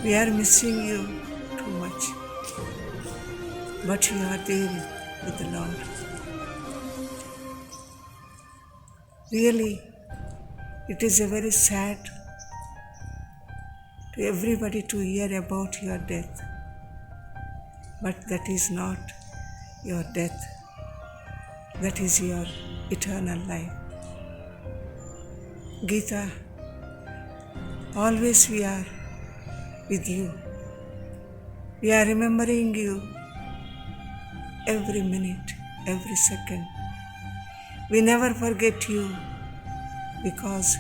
We are missing you too much, but you are there with the Lord. Really, it is a very sad to everybody to hear about your death, but that is not your death, that is your eternal life. Geeta, always we are with you. We are remembering you every minute, every second. We never forget you because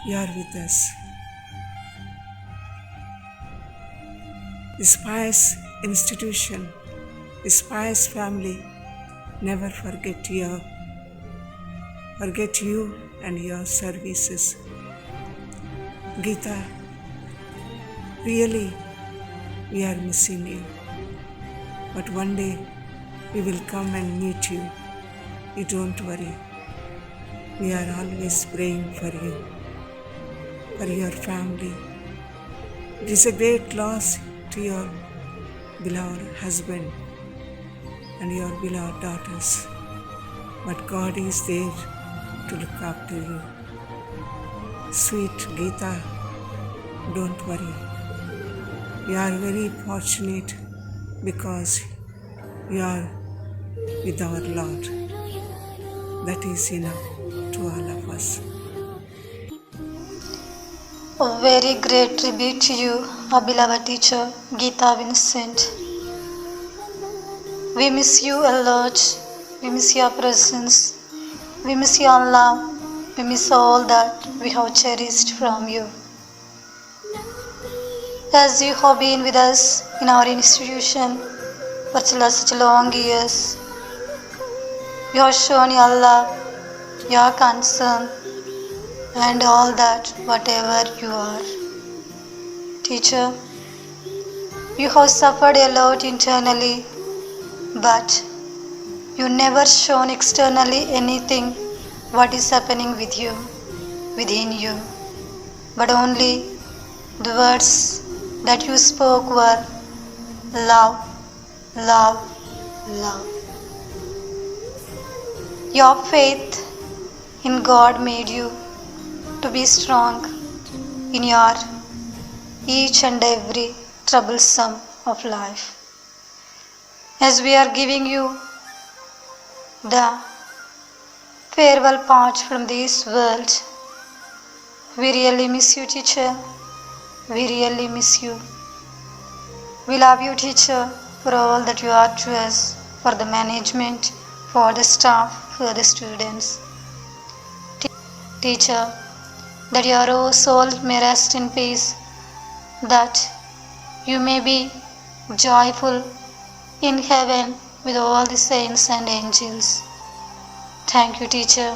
you are with us. The Spice institution, the Spice family never forget you and your services. Geeta, really, we are missing you. But one day we will come and meet you. You don't worry. We are always praying for you, for your family. It is a great loss to your beloved husband and your beloved daughters. But God is there to look after you. Sweet Geeta, don't worry. You are very fortunate because you are with our Lord. That is enough to all of us. A very great tribute to you, our beloved teacher, Geeta Vincent. We miss you a lot. We miss your presence. We miss your love. We miss all that we have cherished from you. As you have been with us in our institution for such long years, you have shown your love, your concern, and all that whatever you are. Teacher, you have suffered a lot internally, but you never shown externally anything what is happening with you, within you, but only the words that you spoke were love, love, love. Your faith in God made you to be strong in your each and every troublesome of life. As we are giving you the farewell part from this world, we really miss you, teacher. We really miss you. We love you, teacher, for all that you are to us, for the management, for the staff, for the students. Teacher, that your soul may rest in peace, that you may be joyful in heaven with all the saints and angels. Thank you, teacher.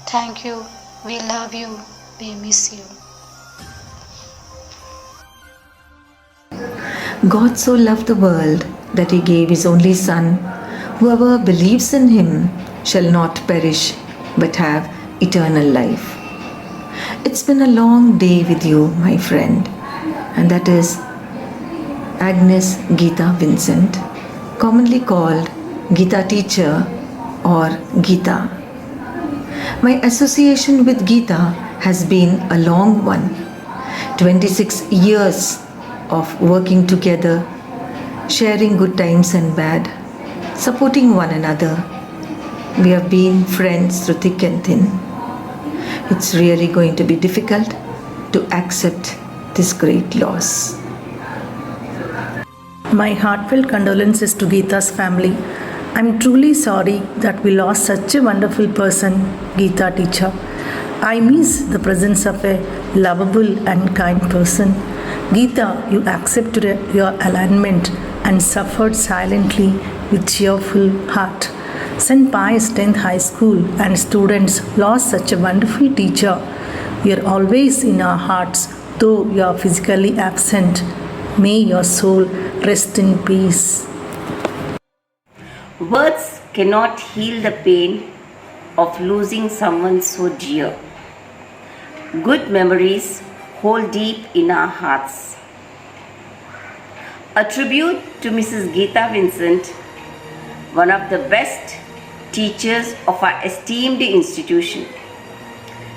Thank you. We love you. We miss you. God so loved the world that he gave his only Son. Whoever believes in him shall not perish but have eternal life. It's been a long day with you, my friend, and that is Agnes Geeta Vincent, commonly called Geeta teacher or Geeta. My association with Geeta has been a long one. 26 years of working together, sharing good times and bad, supporting one another. We have been friends through thick and thin. It's really going to be difficult to accept this great loss. My heartfelt condolences to Geeta's family. I'm truly sorry that we lost such a wonderful person, Geeta teacher. I miss the presence of a lovable and kind person. Geeta, you accepted your alignment and suffered silently with cheerful heart. St. Pius X High School and students lost such a wonderful teacher. You are always in our hearts, though you are physically absent. May your soul rest in peace. Words cannot heal the pain of losing someone so dear. Good memories hold deep in our hearts. A tribute to Mrs. Geeta Vincent, one of the best teachers of our esteemed institution.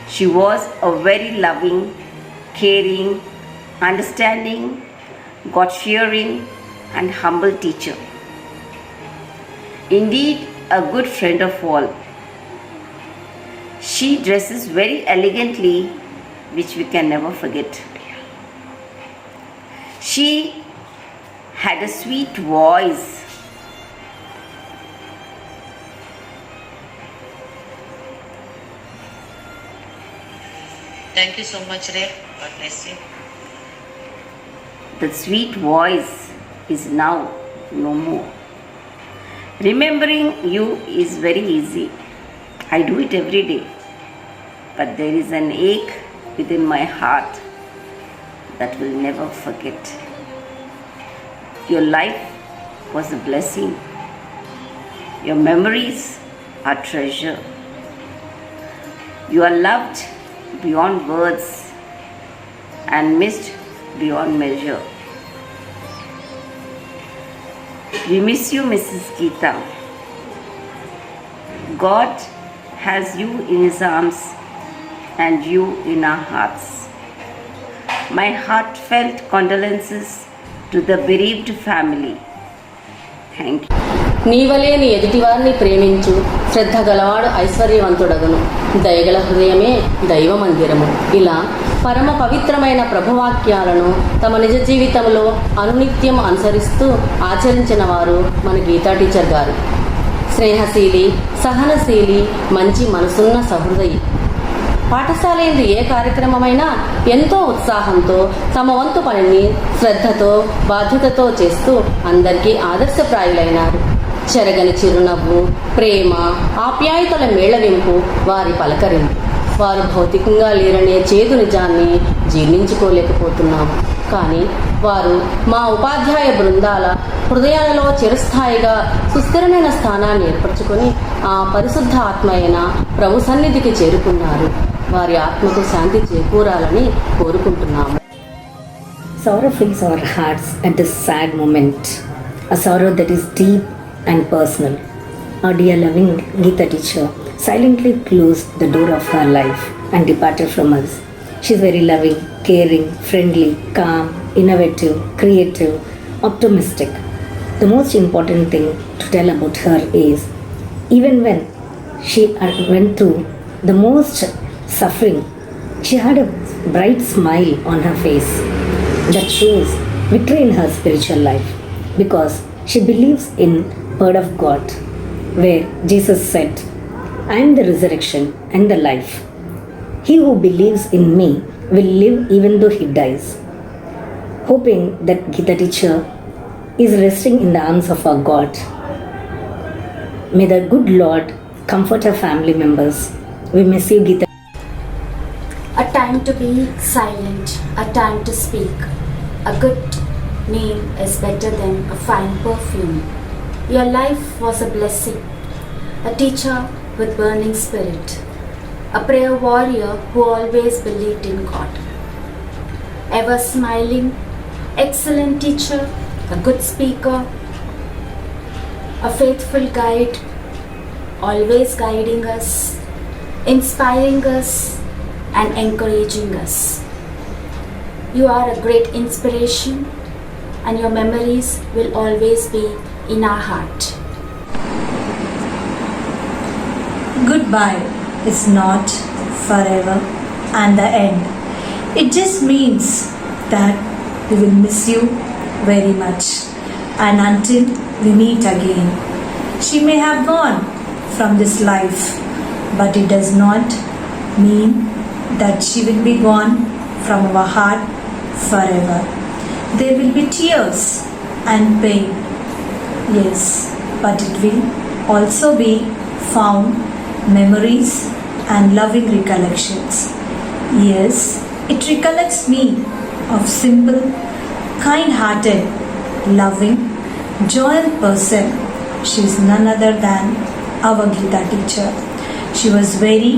She was a very loving, caring, understanding, God-fearing, and humble teacher. Indeed, a good friend of all. She dresses very elegantly, which we can never forget. She had a sweet voice. Thank you so much, Ray. God bless you. The sweet voice is now no more. Remembering you is very easy. I do it every day. But there is an ache within my heart that will never forget. Your life was a blessing. Your memories are treasure. You are loved beyond words and missed beyond measure. We miss you, Mrs. Geeta. God has you in His arms and you in our hearts. My heartfelt condolences to the bereaved family. Thank you. నీవలే నీ ఎదుటివారిని ప్రేమించు, శ్రద్ధ గలవాడు ఐశ్వర్యవంతుడగును, దయగల హృదయమే దైవ మందిరము. ఇలా పరమ పవిత్రమైన ప్రభువాక్యాలను తమ నిజ జీవితంలో అనునిత్యం అనుసరిస్తూ ఆచరించిన వారు మన గీతా టీచర్ గారు. స్నేహశీలి, సహనశీలి, మంచి మనసున్న సహృదయి. పాఠశాల యందు ఏ కార్యక్రమమైనా ఎంతో ఉత్సాహంతో తమ వంతు పనిని శ్రద్ధతో బాధ్యతతో చేస్తూ అందరికీ ఆదర్శప్రాయులైనారు. చెరగని చిరునవ్వు, ప్రేమ, ఆప్యాయతల మేళవింపు వారి పలకరింపు. వారు భౌతికంగా లేరనే చేదు నిజాన్ని జీర్ణించుకోలేకపోతున్నాము. కానీ వారు మా ఉపాధ్యాయ బృందాల హృదయాలలో చిరస్థాయిగా సుస్థిరమైన స్థానాన్ని ఏర్పరచుకొని ఆ పరిశుద్ధ ఆత్మ అయిన ప్రభు సన్నిధికి చేరుకున్నారు. వారి ఆత్మకు శాంతి చేకూరాలని కోరుకుంటున్నాము. Sorrow fills our hearts at this sad moment, a sorrow that is deep and personal. Our dear loving Geeta teacher silently closed the door of her life and departed from us. She is very loving, caring, friendly, calm, innovative, creative, optimistic. The most important thing to tell about her is, even when she went through the most suffering, she had a bright smile on her face that shows victory in her spiritual life, because she believes in word of God, where Jesus said, I am the resurrection and the life. He who believes in me will live even though he dies. Hoping that Geeta teacher is resting in the arms of our God. May the good Lord comfort her family members. We miss you, Geeta. A time to be silent, a time to speak. A good name is better than a fine perfume. Your life was a blessing, a teacher with burning spirit, a prayer warrior who always believed in God. Ever smiling, excellent teacher, a good speaker, a faithful guide, always guiding us, inspiring us, and encouraging us. You are a great inspiration, and your memories will always be in our heart. Goodbye is not forever and the end. It just means that we will miss you very much, and until we meet again. She may have gone from this life, but it does not mean that she will be gone from our heart forever. There will be tears and pain, yes, but it will also be found memories and loving recollections. Yes, it recollects me of simple, kind-hearted, loving, joyous person. She is none other than our Geeta teacher. She was very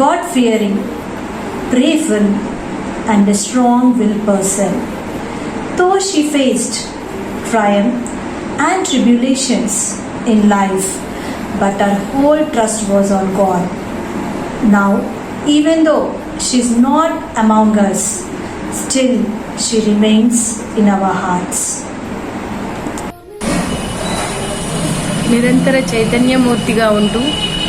God-fearing, prayerful, and a strong-willed person. Though she faced triumph and tribulations in life, but her whole trust was on God. Now, even though she is not among us, still she remains in our hearts. నిరంతర చైతన్యమూర్తిగా ఉంటూ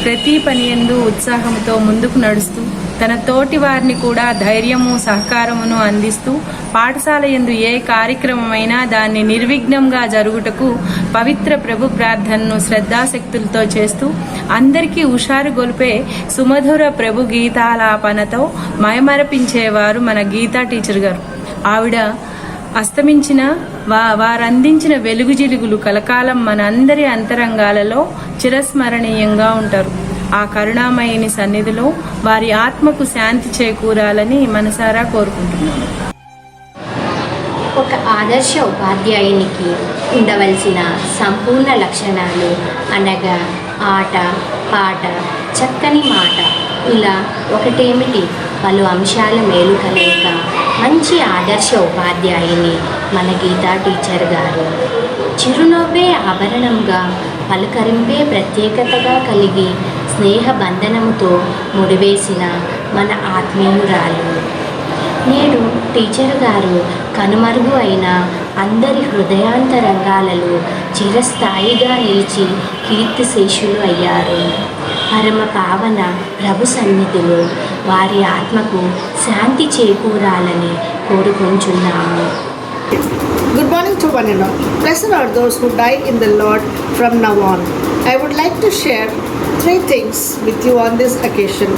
ప్రతి పని యందు ఉత్సాహంతో ముందుకు నడుస్తూ తన తోటి వారిని కూడా ధైర్యము సహకారమును అందిస్తూ పాఠశాల యందు ఏ కార్యక్రమమైనా దాన్ని నిర్విఘ్నంగా జరుగుటకు పవిత్ర ప్రభు ప్రార్థనను శ్రద్ధాశక్తులతో చేస్తూ అందరికీ హుషారు గొలిపే సుమధుర ప్రభు గీతాలాపనతో మైమరపించేవారు మన గీతా టీచర్ గారు. ఆవిడ అస్తమించిన వారందించిన వెలుగు జిలుగులు కలకాలం మనందరి అంతరంగాలలో చిరస్మరణీయంగా ఉంటారు. ఆ కరుణామయిని సన్నిధిలో వారి ఆత్మకు శాంతి చేకూరాలని మనసారా కోరుకుంటున్నాను. ఒక ఆదర్శ ఉపాధ్యాయునికి ఉండవలసిన సంపూర్ణ లక్షణాలు అనగా ఆట, పాట, చక్కని మాట. ఇలా ఒకటేమిటి, పలు అంశాల మేలు కలయిక మంచి ఆదర్శ ఉపాధ్యాయుని మన గీతా టీచర్ గారు. చిరునవ్వే ఆభరణంగా, పలకరింపే ప్రత్యేకతగా కలిగి స్నేహ బంధనముతో ముడివేసిన మన ఆత్మీయురాలు. నేడు టీచర్ గారు కనుమరుగు అయిన అందరి హృదయాంతరంగాలలో చిరస్థాయిగా నిలిచి కీర్తిశేషులు అయ్యారు. పరమ పావన ప్రభు సన్నిధిలో వారి ఆత్మకు శాంతి చేకూరాలని కోరుకుంటున్నాము. Good morning to one and all. Blessed are those who die in the Lord from now on. I would like to share 3 things with you on this occasion.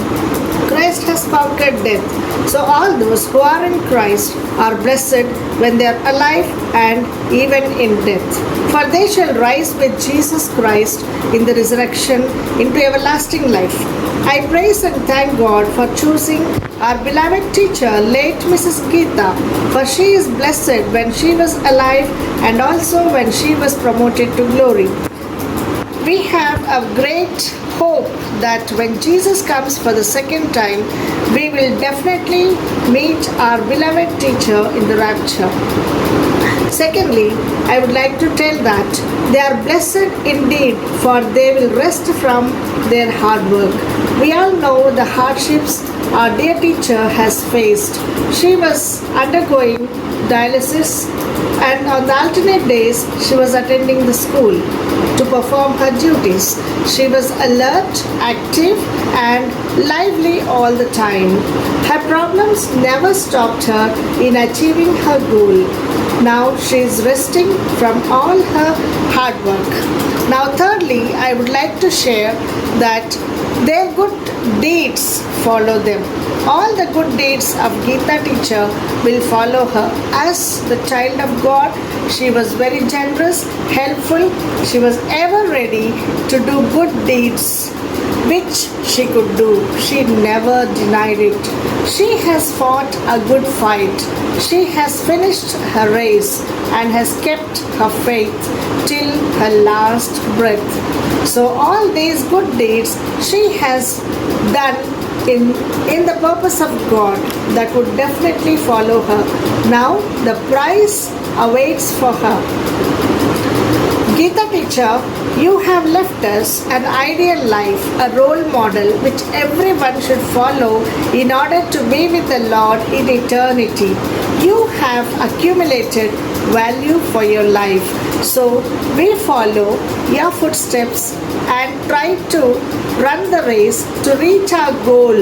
Christ has conquered death. So all those who are in Christ are blessed when they are alive and even in death. For they shall rise with Jesus Christ in the resurrection into everlasting life. I praise and thank God for choosing our beloved teacher, late Mrs. Geeta, for she is blessed when she was alive and also when she was promoted to glory. We have a great hope that when Jesus comes for the second time, we will definitely meet our beloved teacher in the rapture. Secondly, I would like to tell that they are blessed indeed, for they will rest from their hard work. We all know the hardships our dear teacher has faced. She was undergoing dialysis, and on the alternate days she was attending the school to perform her duties. She was alert, active and lively all the time. Her problems never stopped her in achieving her goal. Now she is resting from all her hard work. Now thirdly, I would like to share that their good deeds follow them. All the good deeds of Geeta teacher will follow her. As the child of God, she was very generous, helpful. She was ever ready to do good deeds which she could do. She never denied it. She has fought a good fight. She has finished her race and has kept her faith till her last breath. So all these good deeds she has done in the purpose of God that would definitely follow her. Now the prize awaits for her. Geeta teacher, you have left us an ideal life, a role model which everyone should follow in order to be with the Lord in eternity. You have accumulated value for your life. So we follow your footsteps and try to run the race to reach our goal,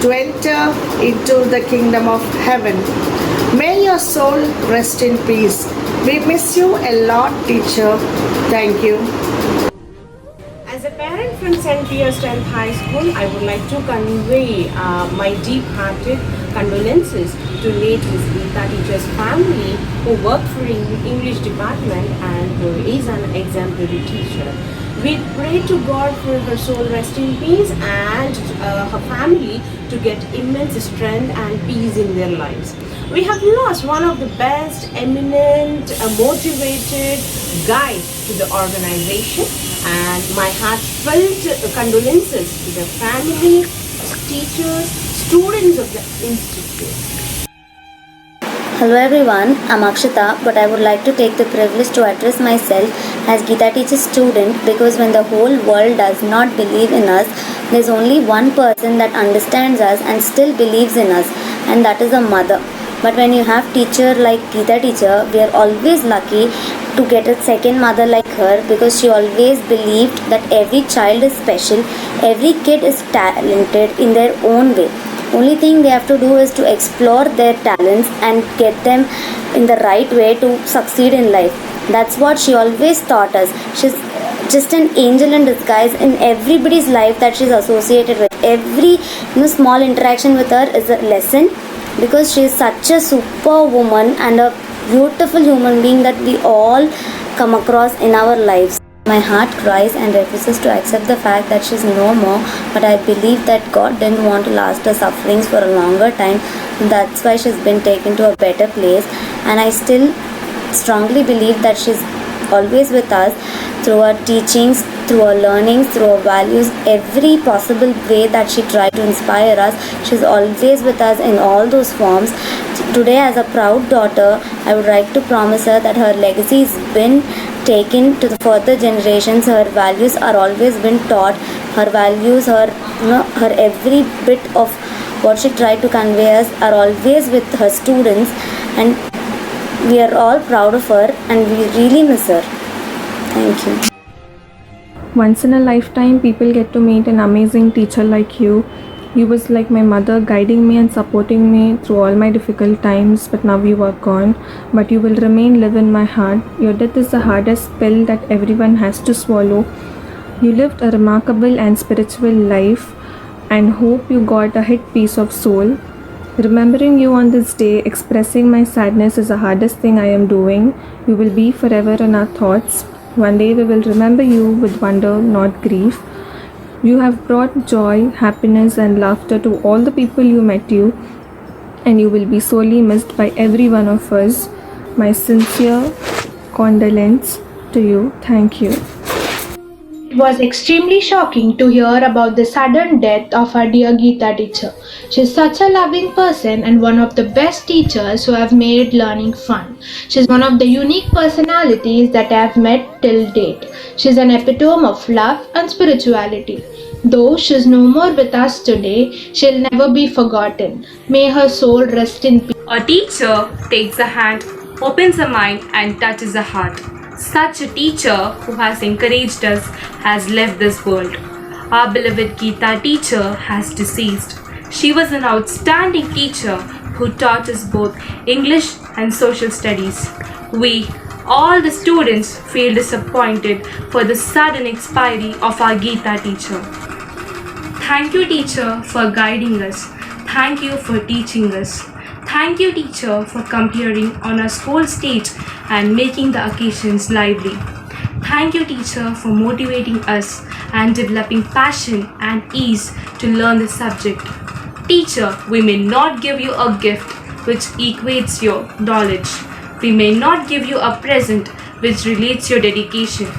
to enter into the kingdom of heaven. May your soul rest in peace. We miss you a lot, teacher. Thank you. As a parent from St. Peter's 10th High School, I would like to convey my deep-hearted condolences to late Miss Geeta teacher's family who worked for English department and who is an exemplary teacher. We pray to God for her soul rest in peace and her family to get immense strength and peace in their lives. We have lost one of the best, eminent, motivated guide to the organization, and my heartfelt condolences to the family, teachers, students of the institute. Hello everyone, I'm Akshita, but I would like to take the privilege to address myself as Geeta teacher's student because when the whole world does not believe in us, there's only one person that understands us and still believes in us, and that is a mother. But when you have teacher like Geeta teacher, we are always lucky to get a second mother like her because she always believed that every child is special, every kid is talented in their own way. Only thing they have to do is to explore their talents and get them in the right way to succeed in life. That's what she always taught us. She's just an angel in disguise in everybody's life that she's associated with. Every small interaction with her is a lesson because she is such a super woman and a beautiful human being that we all come across in our lives. My heart cries and refuses to accept the fact that she's no more, but I believe that God didn't want to last her sufferings for a longer time. That's why she's been taken to a better place, and I still strongly believe that she's always with us through her teachings, through her learnings, through her values, every possible way that she tried to inspire us. She's always with us in all those forms. Today, as a proud daughter, I would like to promise her that her legacy has been taken to the further generations. Her values are always been taught. Her values, her every bit of what she tried to convey us are always with her students, and we are all proud of her and we really miss her. Thank you. Once in a lifetime, people get to meet an amazing teacher like you. You was like my mother, guiding me and supporting me through all my difficult times, but now you are gone. But you will live in my heart. Your death is the hardest pill that everyone has to swallow. You lived a remarkable and spiritual life, and hope you got a hit piece of soul. Remembering you on this day, expressing my sadness is the hardest thing I am doing. You will be forever in our thoughts. One day we will remember you with wonder, not grief. You have brought joy, happiness and laughter to all the people you met you, and you will be sorely missed by every one of us. My sincere condolence to you. Thank you. It was extremely shocking to hear about the sudden death of our dear Geeta teacher. She is such a loving person and one of the best teachers who have made learning fun. She is one of the unique personalities that I have met till date. She is an epitome of love and spirituality. Though she is no more with us today, she will never be forgotten. May her soul rest in peace. A teacher takes a hand, opens a mind and touches a heart. Such a teacher who has encouraged us has left this world. Our beloved Geeta teacher has deceased. She was an outstanding teacher who taught us both English and social studies. We, all the students, feel disappointed for the sudden expiry of our Geeta teacher. Thank you, teacher, for guiding us. Thank you for teaching us. Thank you, teacher, for appearing on our school stage and making the occasions lively. Thank you, teacher, for motivating us and developing passion and ease to learn the subject. Teacher, we may not give you a gift which equates your knowledge. We may not give you a present which relates your dedication,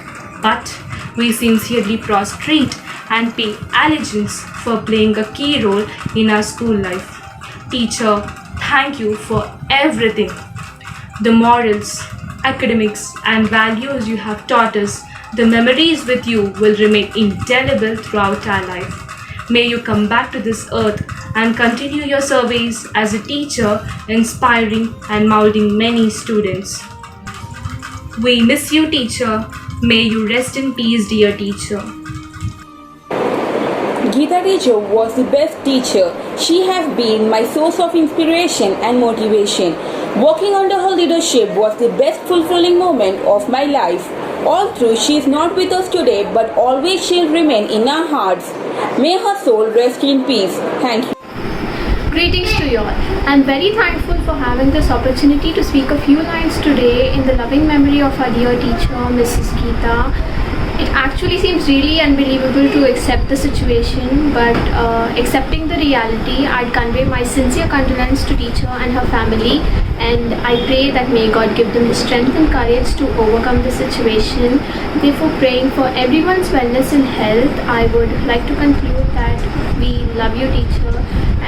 but we sincerely prostrate and pay allegiance for playing a key role in our school life. Teacher, thank you for everything. The morals, academics and values you have taught us, the memories with you will remain indelible throughout our life. May you come back to this earth and continue your service as a teacher, inspiring and molding many students. We miss you, teacher. May you rest in peace, dear teacher. Geeta teacher was the best teacher. She has been my source of inspiration and motivation. Working under her leadership was the best fulfilling moment of my life. Although she is not with us today, but always she'll remain in our hearts. May her soul rest in peace. Thank you. Greetings to you all. I'm very thankful for having this opportunity to speak a few lines today in the loving memory of our dear teacher, Mrs. Geeta. It actually seems really unbelievable to accept the situation, but accepting the reality, I'd convey my sincere condolence to teacher and her family, and I pray that may God give them the strength and courage to overcome the situation. Therefore, praying for everyone's wellness and health, I would like to conclude that we love you, teacher,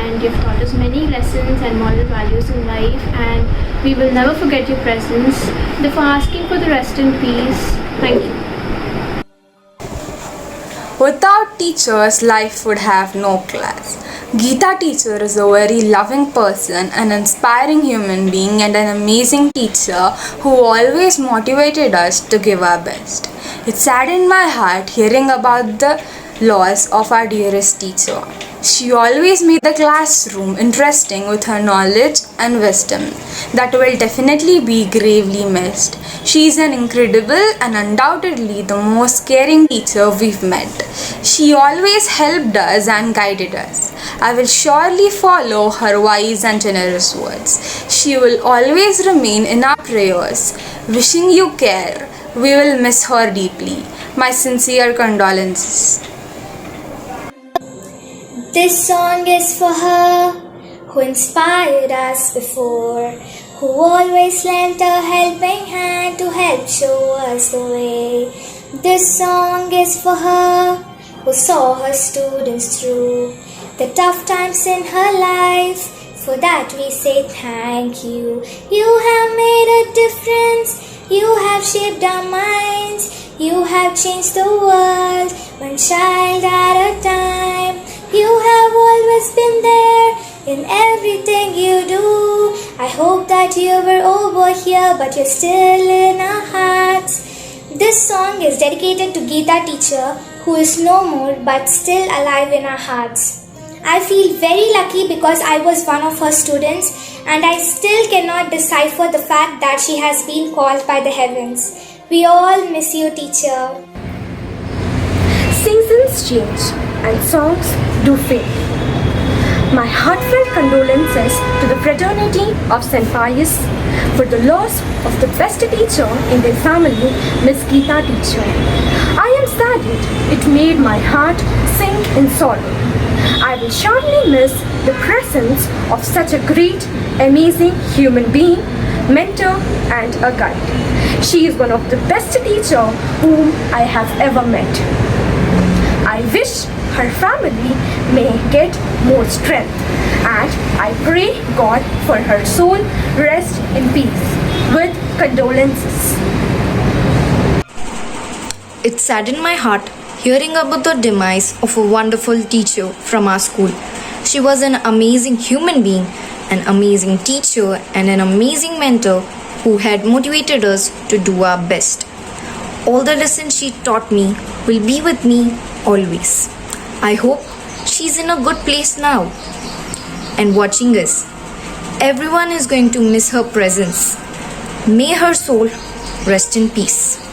and you've taught us many lessons and moral values in life, and we will never forget your presence. Therefore, asking for the rest in peace. Thank you. Without teachers, life would have no class. Geeta teacher is a very loving person, an inspiring human being, and an amazing teacher who always motivated us to give our best. It saddened my heart hearing about the loss of our dearest teacher. She always made the classroom interesting with her knowledge and wisdom that will definitely be gravely missed. She is an incredible and undoubtedly the most caring teacher we've met. She always helped us and guided us. I will surely follow her wise and generous words. She will always remain in our prayers. Wishing you care. We will miss her deeply. My sincere condolences. This song is for her who inspired us before, who always lent a helping hand to help show us the way. This song is for her who saw her students through the tough times in her life. For that we say thank you. You have made a difference. You have shaped our minds. You have changed the world, one child at a time. You have always been there in everything you do. I hope that you were over here, but you're still in our hearts. This song is dedicated to Geeta teacher, who is no more but still alive in our hearts. I feel very lucky because I was one of her students, and I still cannot decipher the fact that she has been called by the heavens. We all miss you, teacher. Seasons change and songs do fade. My heartfelt condolences to the fraternity of St. Pius for the loss of the best teacher in their family, Miss Geeta teacher. I am saddened. It made my heart sink in sorrow. I will surely miss the presence of such a great, amazing human being, mentor and a guide. She is one of the best teachers whom I have ever met. I wish her family may get more strength, and I pray God for her soul rest in peace. With condolences. It saddened my heart hearing about the demise of a wonderful teacher from our school. She was an amazing human being, an amazing teacher, and an amazing mentor who had motivated us to do our best. All the lessons she taught me will be with me always. I hope she's in a good place now and watching us. Everyone is going to miss her presence. May her soul rest in peace.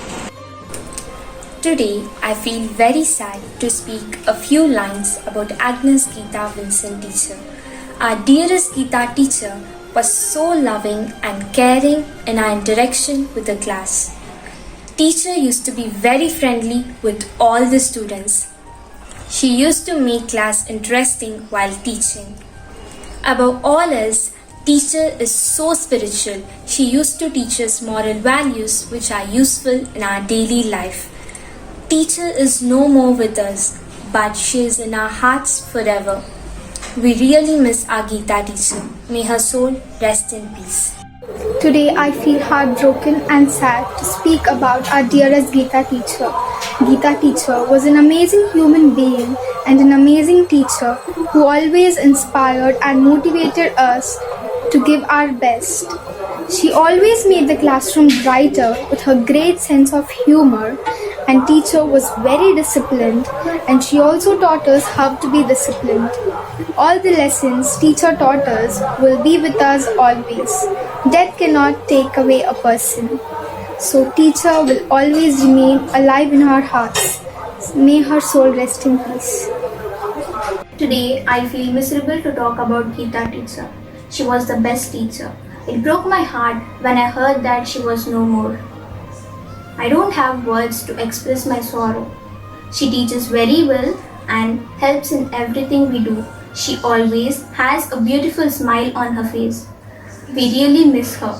Today, I feel very sad to speak a few lines about Agnes Geeta Vincent teacher. Our dearest Geeta teacher was so loving and caring in our interaction with the class. Teacher used to be very friendly with all the students. She used to make class interesting while teaching. Above all else, teacher is so spiritual. She used to teach us moral values which are useful in our daily life. Teacher is no more with us, but she is in our hearts forever. We really miss our Geeta teacher. May her soul rest in peace. Today I feel heartbroken and sad to speak about our dearest Geeta teacher. Geeta teacher was an amazing human being and an amazing teacher who always inspired and motivated us to give our best. She always made the classroom brighter with her great sense of humor, and teacher was very disciplined, and she also taught us how to be disciplined. All the lessons teacher taught us will be with us always. Death cannot take away a person. So teacher will always remain alive in our hearts. May her soul rest in peace. Today, I feel miserable to talk about Geeta teacher. She was the best teacher. It broke my heart when I heard that she was no more. I don't have words to express my sorrow. She teaches very well and helps in everything we do. She always has a beautiful smile on her face. We really miss her.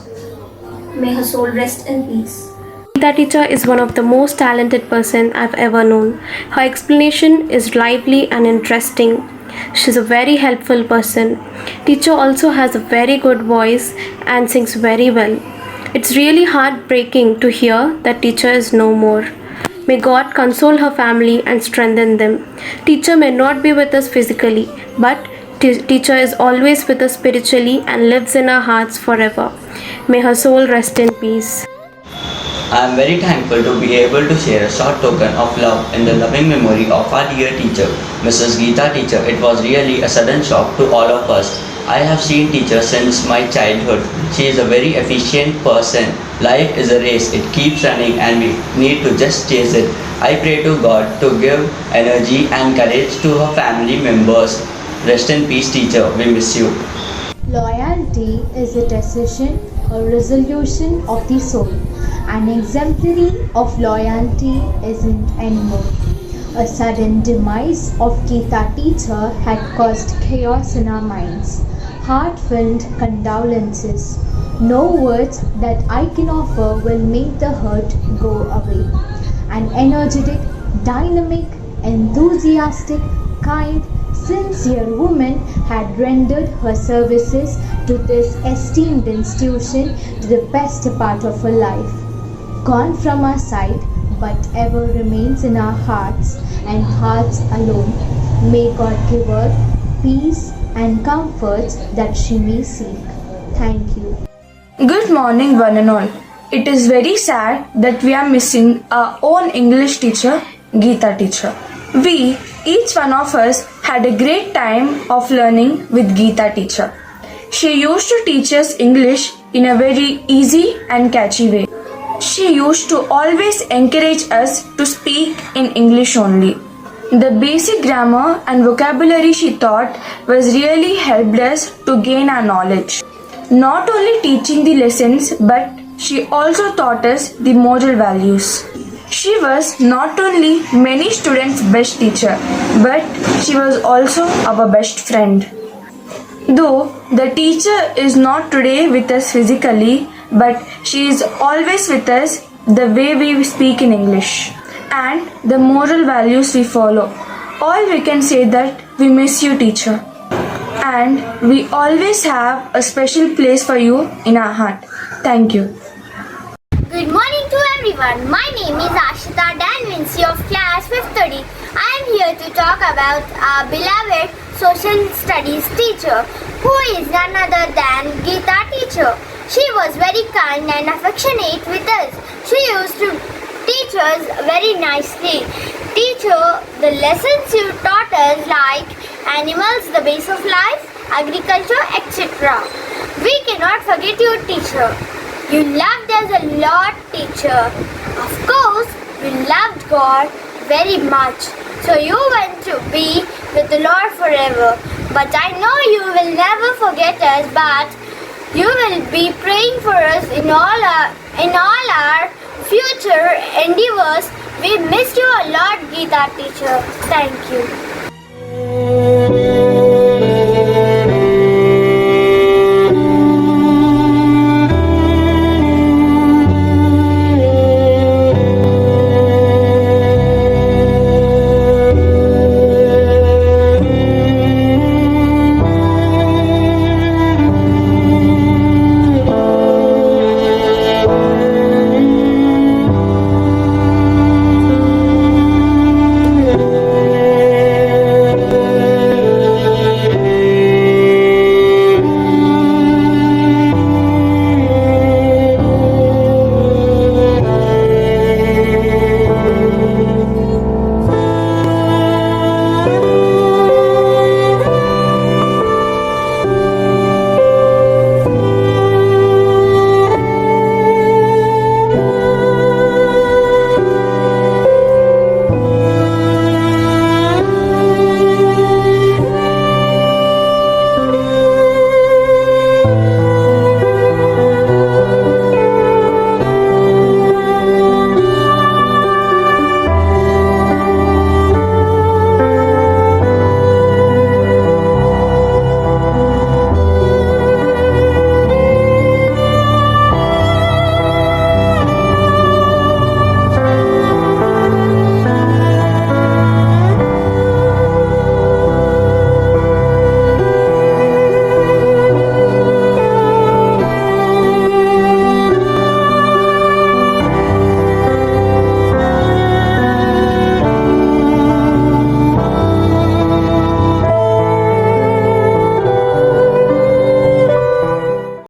May her soul rest in peace. Geeta teacher is one of the most talented person I've ever known. Her explanation is lively and interesting. She's a very helpful person. Teacher also has a very good voice and sings very well. It's really heartbreaking to hear that teacher is no more. May God console her family and strengthen them. Teacher may not be with us physically, but teacher is always with us spiritually and lives in our hearts forever. May her soul rest in peace. I am very thankful to be able to share a short token of love in the loving memory of our dear teacher, Mrs. Geeta teacher. It was really a sudden shock to all of us. I have seen teacher since my childhood. She is a very efficient person. Life is a race, it keeps running and we need to just chase it. I pray to God to give energy and courage to her family members. Rest in peace teacher, we miss you. Loyalty is a decision or resolution of the soul. An exemplary of loyalty isn't anymore. A sudden demise of Geeta teacher had caused chaos in our minds. Heartfelt condolences. No words that I can offer will make the hurt go away. An energetic, dynamic, enthusiastic, kind, sincere woman had rendered her services to this esteemed institution to the best part of her life. Gone from our sight, but ever remains in our hearts and hearts alone. May God give her peace and comforts that she may seek. Thank you. Good morning, one and all. It is very sad that we are missing our own English teacher, Geeta teacher. We, each one of us, had a great time of learning with Geeta teacher. She used to teach us English in a very easy and catchy way. She used to always encourage us to speak in English only. The basic grammar and vocabulary she taught was really helped us to gain our knowledge. Not only teaching the lessons, but she also taught us the moral values. She was not only many students' best teacher, but she was also our best friend. Though the teacher is not today with us physically, but she is always with us the way we speak in English and the moral values we follow. All we can say that we miss you, teacher. And we always have a special place for you in our heart. Thank you. Good morning to everyone. My name is Ashita Danvinci of class 530. I am here to talk about our beloved social studies teacher, who is none other than Geeta teacher. She was very kind and affectionate with us. She used to teach us very nicely. Teacher, the lessons you taught us like animals, the base of life, agriculture, etc. We cannot forget you, teacher. You loved us a lot, teacher. Of course, you loved God very much. So you went to be with the Lord forever. But I know you will never forget us, but you will be praying for us in all our future endeavors. We missed you a lot, Geeta teacher. Thank you.